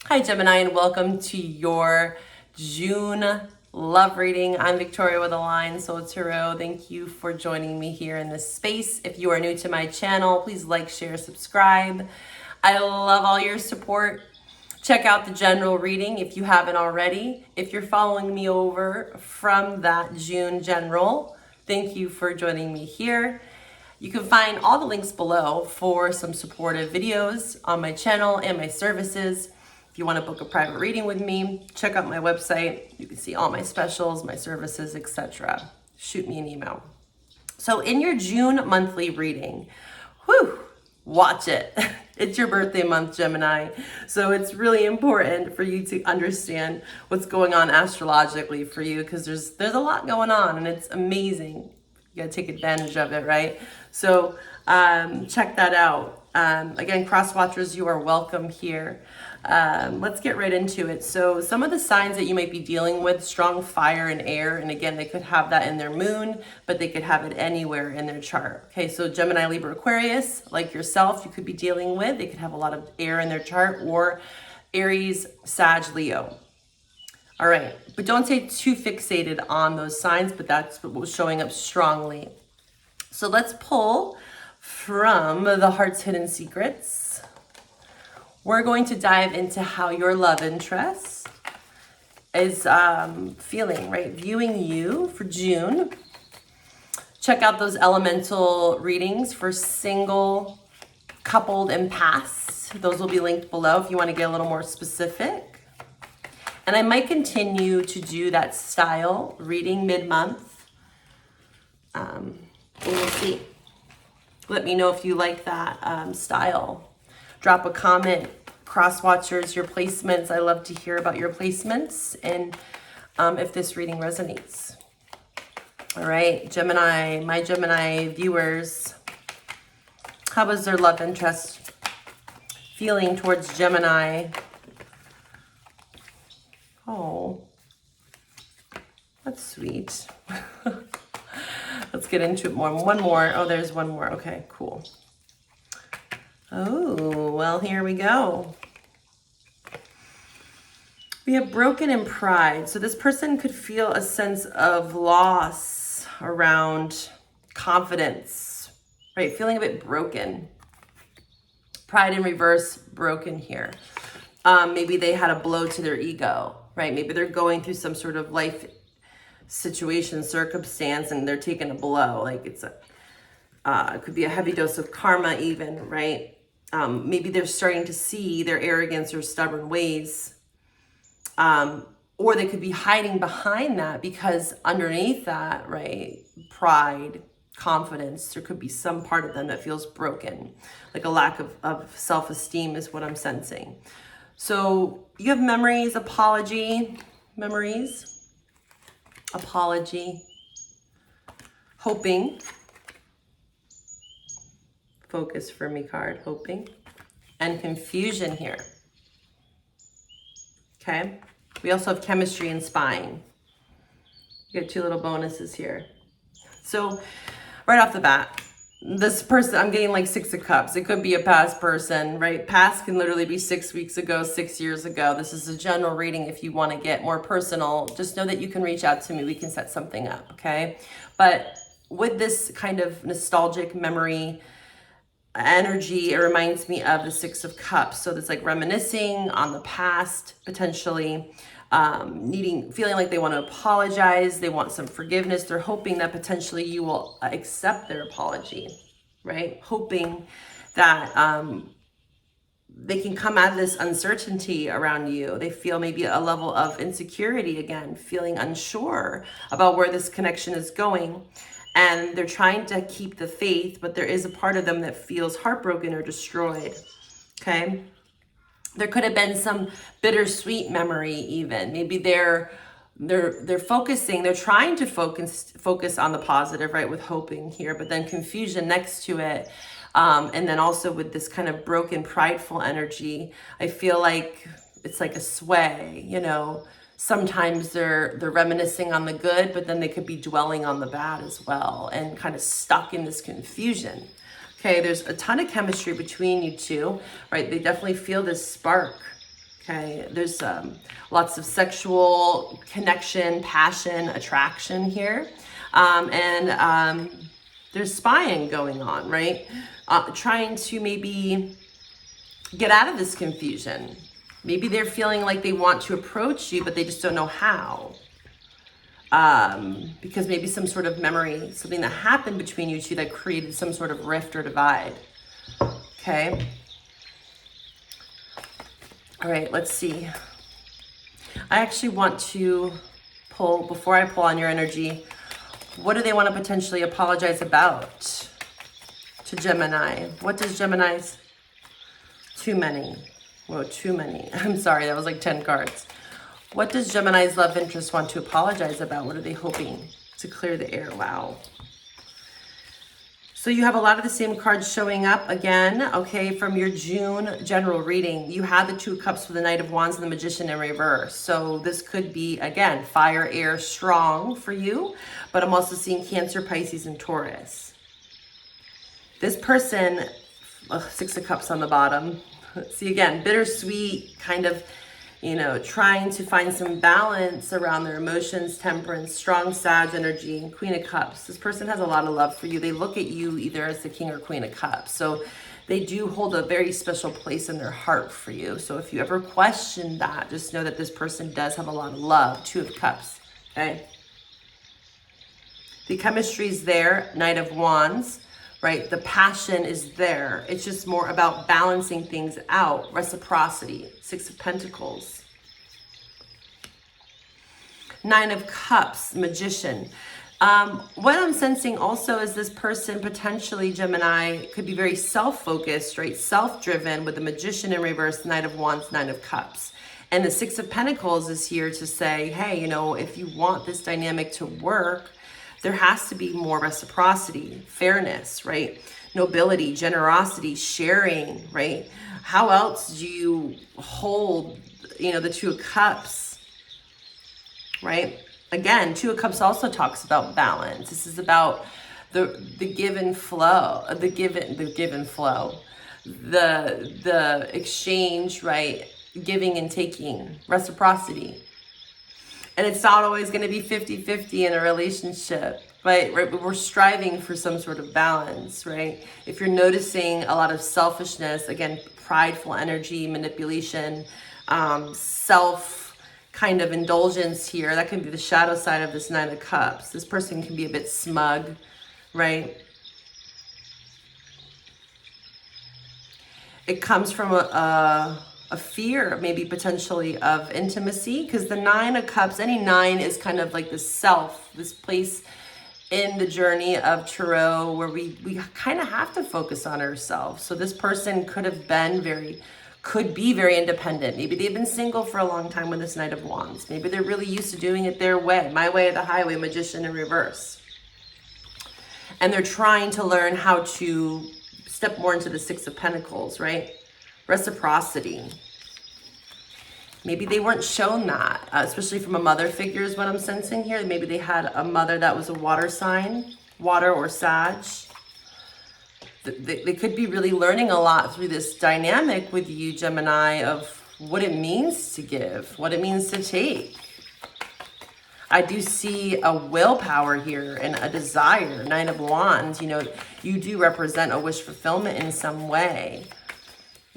Hi Gemini, and welcome to your June love reading. I'm Victoria with a line, Soul Tarot. Thank you for joining me here in this space. If you are new to my channel, please like, share, subscribe. I love all your support. Check out the general reading if you haven't already. If you're following me over from that June general, thank you for joining me here. You can find all the links below for some supportive videos on my channel and my services. If you want to book a private reading with me, check out my website. You can see all my specials, my services, etc. Shoot me an email. So in your June monthly reading, watch it. It's your birthday month, Gemini. So it's really important for you to understand what's going on astrologically for you, because there's a lot going on and it's amazing. You gotta take advantage of it, right? So check that out. Again, cross watchers, you are welcome here. Let's get right into it. So some of the signs that you might be dealing with: strong fire and air. And again, they could have that in their moon, but they could have it anywhere in their chart. Okay, so Gemini, Libra, Aquarius, like yourself, you could be dealing with. They could have a lot of air in their chart, or Aries, Sag, Leo. All right, but don't stay too fixated on those signs, but that's what was showing up strongly. So let's pull from the Heart's Hidden Secrets. We're going to dive into how your love interest is feeling, right? Viewing you for June. Check out those elemental readings for single, coupled, and past. Those will be linked below if you want to get a little more specific. And I might continue to do that style reading mid-month. We'll see. Let me know if you like that style. Drop a comment. Cross watchers, your placements. I love to hear about your placements and if this reading resonates. All right, Gemini, my Gemini viewers, how was their love interest feeling towards Gemini? Oh, that's sweet. Let's get into it more. One more. Oh, there's one more. Okay, cool. Oh, well, here we go. We have broken in pride. So this person could feel a sense of loss around confidence, right? Feeling a bit broken. Pride in reverse, broken here. Maybe they had a blow to their ego, right? Maybe they're going through some sort of life situation, circumstance, and they're taking a blow. Like it could be a heavy dose of karma even, right? Maybe they're starting to see their arrogance or stubborn ways. Or they could be hiding behind that, because underneath that, right, pride, confidence, there could be some part of them that feels broken, like a lack of self-esteem is what I'm sensing. So you have memories, apology, memories, apology, hoping, focus for me card, hoping, and confusion here. Okay, we also have chemistry and spying. You get two little bonuses here. So right off the bat, this person, I'm getting like 6 of Cups. It could be a past person, right? Past can literally be 6 weeks ago, 6 years ago. This is a general reading. If you want to get more personal, just know that you can reach out to me. We can set something up, okay? But with this kind of nostalgic memory energy, it reminds me of the 6 of Cups. So it's like reminiscing on the past, potentially feeling like they want to apologize, they want some forgiveness, they're hoping that potentially you will accept their apology, right? Hoping that they can come out of this uncertainty around you. They feel maybe a level of insecurity again, feeling unsure about where this connection is going. And they're trying to keep the faith, but there is a part of them that feels heartbroken or destroyed, okay? There could have been some bittersweet memory even. Maybe they're focusing, they're trying to focus on the positive, right, with hoping here, but then confusion next to it. And then also with this kind of broken, prideful energy, I feel like it's like a sway, you know. Sometimes they're reminiscing on the good, but then they could be dwelling on the bad as well and kind of stuck in this confusion. Okay, there's a ton of chemistry between you two, right? They definitely feel this spark, Okay, there's lots of sexual connection, passion, attraction here. And there's spying going on, right? Trying to maybe get out of this confusion. Maybe they're feeling like they want to approach you, but they just don't know how. Because maybe some sort of memory, something that happened between you two that created some sort of rift or divide. Okay. All right, let's see. I actually want to pull, before I pull on your energy, what do they want to potentially apologize about to Gemini? What does Gemini's, too many. Whoa, too many. I'm sorry, that was like 10 cards. What does Gemini's love interest want to apologize about? What are they hoping to clear the air? Wow. So you have a lot of the same cards showing up again, okay, from your June general reading. You had the Two of Cups with the Knight of Wands and the Magician in reverse. So this could be, again, fire, air, strong for you. But I'm also seeing Cancer, Pisces, and Taurus. This person, Six of Cups on the bottom. See, again, bittersweet, kind of, you know, trying to find some balance around their emotions, temperance, strong Sag energy, Queen of Cups. This person has a lot of love for you. They look at you either as the King or Queen of Cups. So they do hold a very special place in their heart for you. So if you ever question that, just know that this person does have a lot of love. Two of Cups, okay? The chemistry is there, Knight of Wands, right? The passion is there. It's just more about balancing things out. Reciprocity, Six of Pentacles. Nine of Cups, Magician. What I'm sensing also is this person, potentially Gemini, could be very self-focused, right? Self-driven with the Magician in reverse, Knight of Wands, Nine of Cups. And the Six of Pentacles is here to say, hey, you know, if you want this dynamic to work, there has to be more reciprocity, fairness, right? Nobility, generosity, sharing, right? How else do you hold, you know, the Two of Cups, right? Again, Two of Cups also talks about balance. This is about the give and flow, the give and flow, the exchange, right? Giving and taking, reciprocity. And it's not always going to be 50-50 in a relationship, right? But we're striving for some sort of balance, right? If you're noticing a lot of selfishness, again, prideful energy, manipulation, self kind of indulgence here, that can be the shadow side of this Nine of Cups. This person can be a bit smug, right? It comes from a fear, maybe potentially, of intimacy, because the Nine of Cups, any nine is kind of like the self, this place in the journey of tarot where we kind of have to focus on ourselves. So this person could be very independent. Maybe they've been single for a long time with this Knight of Wands. Maybe they're really used to doing it their way, my way or the highway, Magician in reverse. And they're trying to learn how to step more into the Six of Pentacles, right? Reciprocity. Maybe they weren't shown that, especially from a mother figure is what I'm sensing here. Maybe they had a mother that was a water sign, water or Sag. They could be really learning a lot through this dynamic with you, Gemini, of what it means to give, what it means to take. I do see a willpower here and a desire. Nine of Wands, you know, you do represent a wish fulfillment in some way.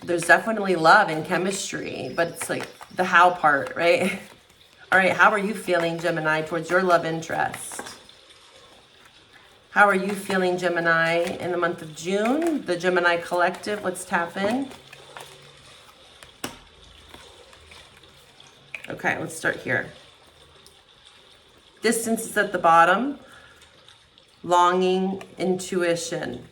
There's definitely love and chemistry, but it's like the how part, right? All right, how are you feeling, Gemini, towards your love interest? How are you feeling, Gemini, in the month of June? The Gemini Collective, let's tap in. Okay, let's start here. Distance is at the bottom. Longing, intuition.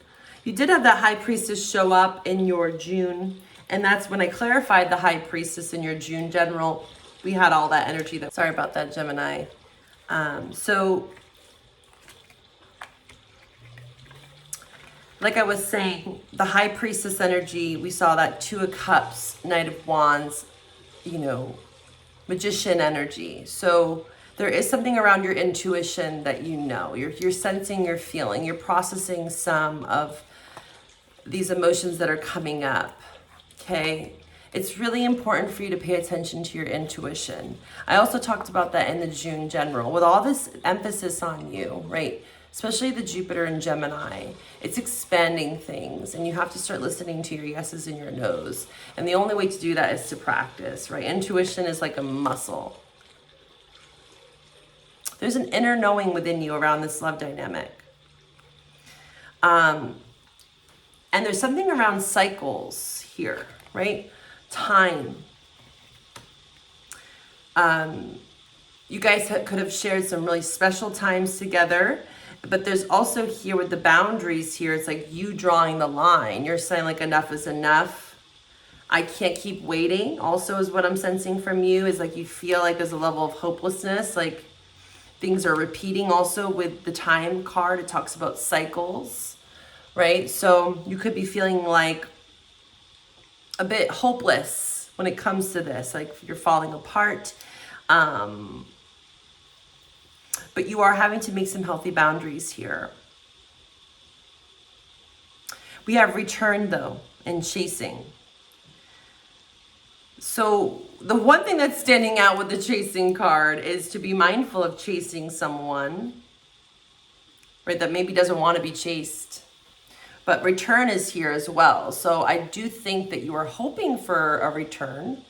You did have that High Priestess show up in your June, and that's when I clarified the High Priestess in your June general. We had all that energy. Sorry about that, Gemini. So, like I was saying, the High Priestess energy, we saw that Two of Cups, Knight of Wands, you know, Magician energy. So there is something around your intuition that you know. You're sensing, you're feeling, you're processing some of these emotions that are coming up, okay? It's really important for you to pay attention to your intuition. I also talked about that in the June general. With all this emphasis on you, right? Especially the Jupiter and Gemini, it's expanding things, and you have to start listening to your yeses and your nos. And the only way to do that is to practice, right? Intuition is like a muscle. There's an inner knowing within you around this love dynamic. And there's something around cycles here, right? Time. You guys could have shared some really special times together, but there's also here with the boundaries here, it's like you drawing the line. You're saying like enough is enough. I can't keep waiting. Also is what I'm sensing from you, is like you feel like there's a level of hopelessness, like things are repeating. Also with the time card, it talks about cycles, right? So you could be feeling like a bit hopeless when it comes to this, like you're falling apart. But you are having to make some healthy boundaries here. We have return though, and chasing. So the one thing that's standing out with the chasing card is to be mindful of chasing someone, right, that maybe doesn't want to be chased. But return is here as well. So I do think that you are hoping for a return.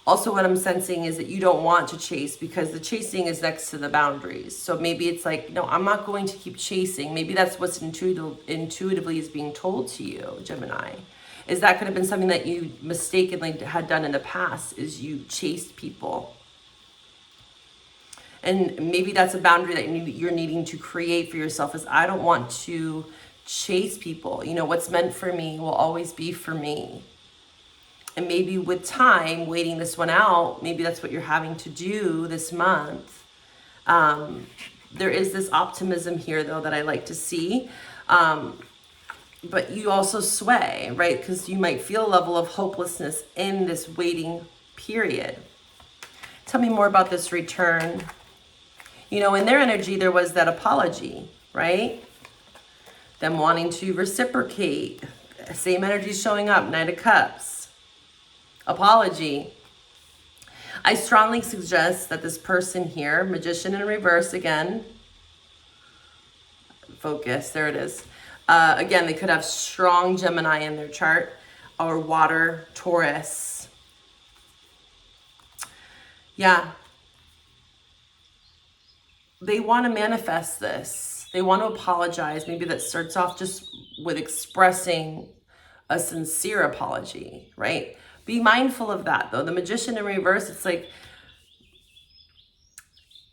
Also, what I'm sensing is that you don't want to chase because the chasing is next to the boundaries. So maybe it's like, no, I'm not going to keep chasing. Maybe that's what's intuitively is being told to you, Gemini. Is that could have been something that you mistakenly had done in the past, is you chased people. And maybe that's a boundary that you're needing to create for yourself, is I don't want to chase people. You know, what's meant for me will always be for me. And maybe with time, waiting this one out, maybe that's what you're having to do this month. There is this optimism here, though, that I like to see. But you also sway, right? Because you might feel a level of hopelessness in this waiting period. Tell me more about this return. You know, in their energy, there was that apology, right? Them wanting to reciprocate. Same energy showing up, Knight of Cups. Apology. I strongly suggest that this person here, Magician in reverse again. Focus, there it is. Again, they could have strong Gemini in their chart, or water, Taurus. Yeah. They want to manifest this. They want to apologize. Maybe that starts off just with expressing a sincere apology, right? Be mindful of that, though. The Magician in reverse, it's like,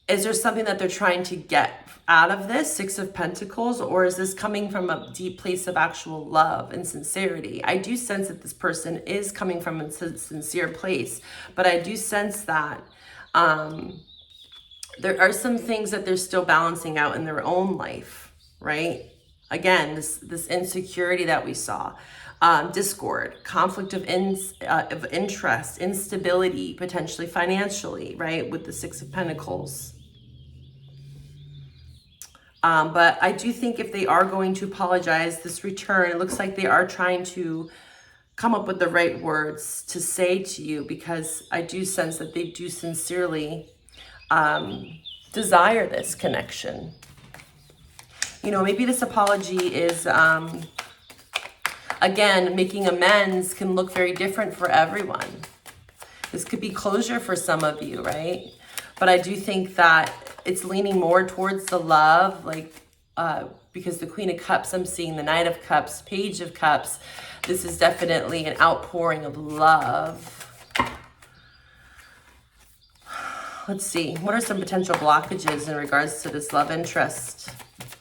is there something that they're trying to get out of this, Six of Pentacles, or is this coming from a deep place of actual love and sincerity? I do sense that this person is coming from a sincere place, but I do sense that there are some things that they're still balancing out in their own life, right? Again, this insecurity that we saw. Discord, conflict of interest, instability, potentially financially, right? With the Six of Pentacles. But I do think if they are going to apologize, this return, it looks like they are trying to come up with the right words to say to you, because I do sense that they do sincerely desire this connection. You know, maybe this apology is... again, making amends can look very different for everyone. This could be closure for some of you, right? But I do think that it's leaning more towards the love, like, because the Queen of Cups, I'm seeing the Knight of Cups, Page of Cups. This is definitely an outpouring of love. Let's see. What are some potential blockages in regards to this love interest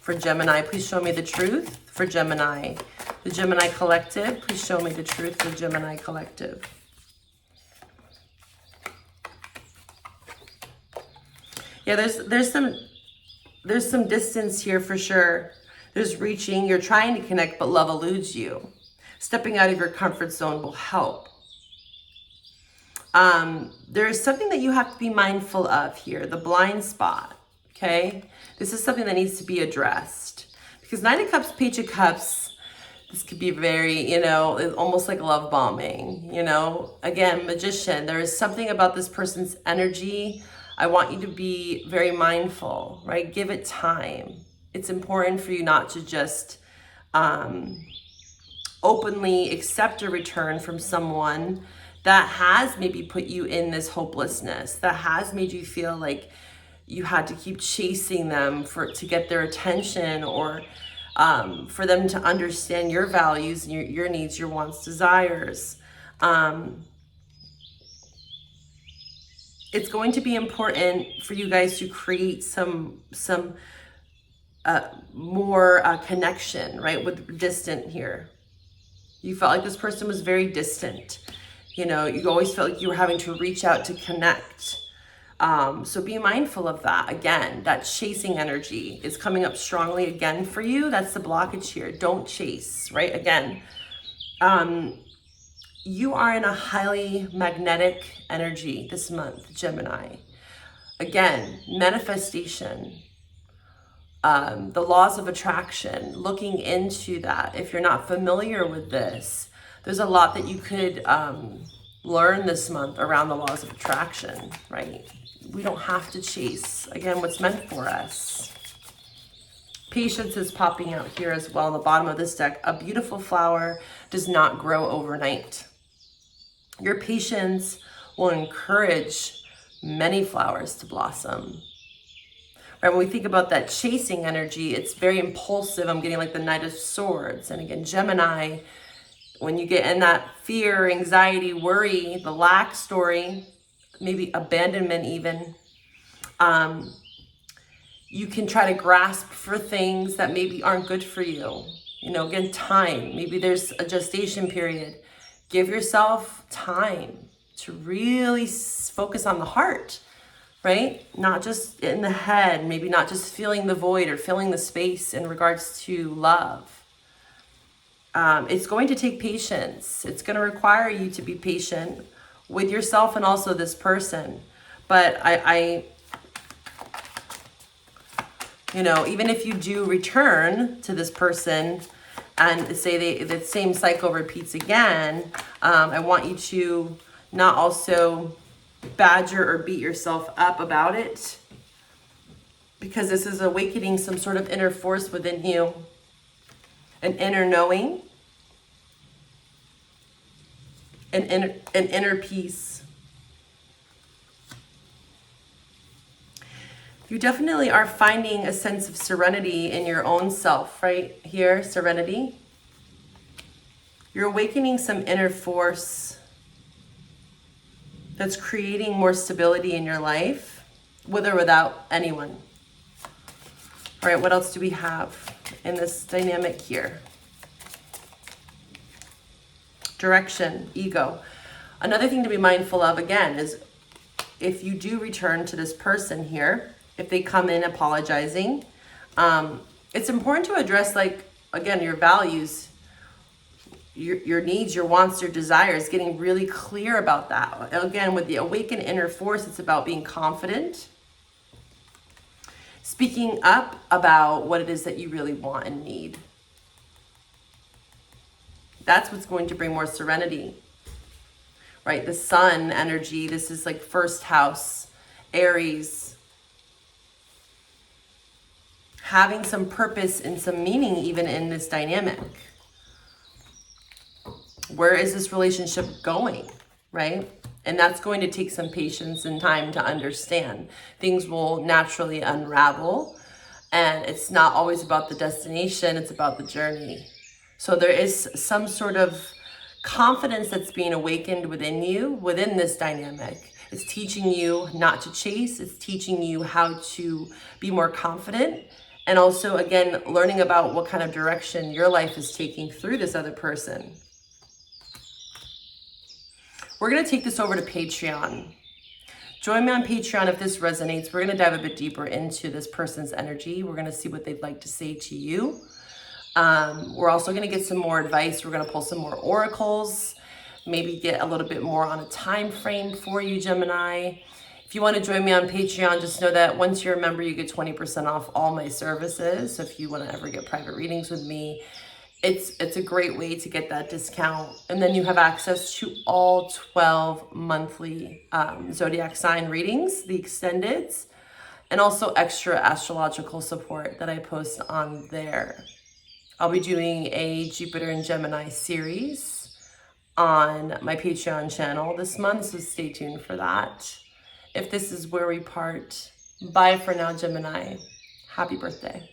for Gemini? Please show me the truth for Gemini. The Gemini Collective, please show me the truth for Gemini Collective. Yeah, there's some distance here for sure. There's reaching, you're trying to connect, but love eludes you. Stepping out of your comfort zone will help. There's something that you have to be mindful of here, the blind spot, okay? This is something that needs to be addressed. Because Knight of Cups, Page of Cups, This could be very, almost like love bombing, Again, Magician, there is something about this person's energy. I want you to be very mindful, right? Give it time. It's important for you not to just openly accept a return from someone that has maybe put you in this hopelessness, that has made you feel like you had to keep chasing them to get their attention, or for them to understand your values and your needs, your wants, desires. It's going to be important for you guys to create some more connection, right? With distant here. You felt like this person was very distant. You always felt like you were having to reach out to connect. So be mindful of that. Again, that chasing energy is coming up strongly again for you. That's the blockage here. Don't chase, right? Again, you are in a highly magnetic energy this month, Gemini. Again, manifestation, the laws of attraction, looking into that. If you're not familiar with this, there's a lot that you could learn this month around the laws of attraction, right? We don't have to chase, again, what's meant for us. Patience is popping out here as well on the bottom of this deck. A beautiful flower does not grow overnight. Your patience will encourage many flowers to blossom. Right, when we think about that chasing energy, it's very impulsive. I'm getting like the Knight of Swords. And again, Gemini, when you get in that fear, anxiety, worry, the lack story, maybe abandonment even, you can try to grasp for things that maybe aren't good for you. Again, time. Maybe there's a gestation period. Give yourself time to really focus on the heart, right? Not just in the head, maybe not just feeling the void or filling the space in regards to love. It's going to take patience. It's going to require you to be patient with yourself and also this person. But even if you do return to this person and say the same cycle repeats again, I want you to not also badger or beat yourself up about it, because this is awakening some sort of inner force within you, an inner knowing, an inner peace. You definitely are finding a sense of serenity in your own self, right here, serenity. You're awakening some inner force that's creating more stability in your life, with or without anyone. All right, what else do we have in this dynamic here? Direction, ego. Another thing to be mindful of, again, is if you do return to this person here, if they come in apologizing, it's important to address, like, again, your values, your needs, your wants, your desires, getting really clear about that. Again, with the awakened inner force, it's about being confident, speaking up about what it is that you really want and need. That's what's going to bring more serenity, right? The sun energy, this is like first house, Aries. Having some purpose and some meaning even in this dynamic. Where is this relationship going, right? And that's going to take some patience and time to understand. Things will naturally unravel, and it's not always about the destination, it's about the journey. So there is some sort of confidence that's being awakened within you, within this dynamic. It's teaching you not to chase, it's teaching you how to be more confident, and also, again, learning about what kind of direction your life is taking through this other person. We're going to take this over to Patreon. Join me on Patreon if this resonates. We're going to dive a bit deeper into this person's energy. We're going to see what they'd like to say to you. We're also going to get some more advice. We're going to pull some more oracles, maybe get a little bit more on a time frame for you, Gemini. If you want to join me on Patreon, just know that once you're a member, you get 20% off all my services. So if you want to ever get private readings with me, it's a great way to get that discount. And then you have access to all 12 monthly zodiac sign readings, the extendeds, and also extra astrological support that I post on there. I'll be doing a Jupiter and Gemini series on my Patreon channel this month, so stay tuned for that. If this is where we part, bye for now, Gemini. Happy birthday.